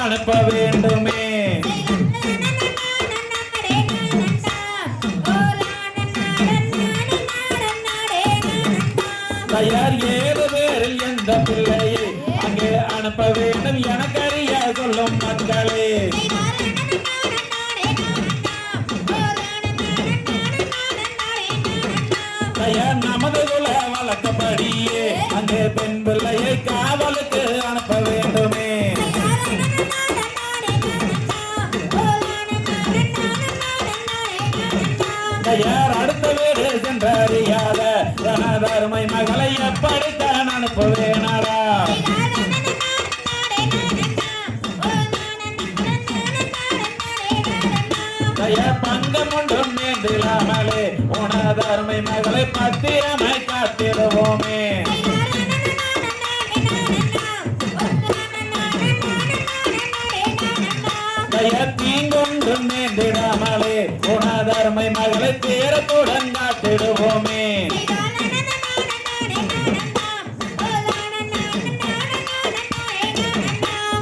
அனுப்ப வேண்டுமே. தயார் 7 பேரில் எந்த பிள்ளையை அங்கே அனுப்ப வேண்டும் எனக்கறிய சொல்லும் மக்களே. தயார் நமது குல வழக்கப்படியே அங்கே பெண் பிள்ளையை காவலுக்கு அனுப்ப வேண்டுமே. தயார் அடுத்த வீடு சென்றறியாத தனதருமை மகளை எப்படித்தான் அனுப்புவேனாரா. தயார் பங்கம் ஒன்றும் நேர்ந்திடாமலே உனதருமை மகளை பத்திரமை காத்திடுவோமே. தயார் தீங்கொன்றும் நேர்ந்திடாமலே உனதருமை மகளை தீரத்துடன் காத்திடுவோமே.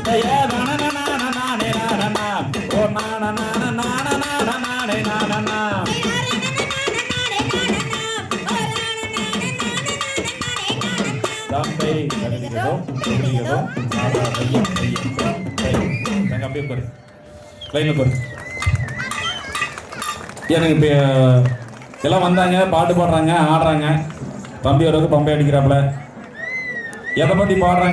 தயார் நானே நானே ஓ நான நானே நானா. தம்பை கருதிகிறோம் சொல்லுகிறோம் அப்படியே பாரு லைனில் பாரு. எனக்கு இப்போ எல்லாம் வந்தாங்க, பாட்டு பாடுறாங்க, ஆடுறாங்க. தம்பி வரது பம்பை அடிக்கிறாப்புல. எதை பற்றி பாடுறாங்க?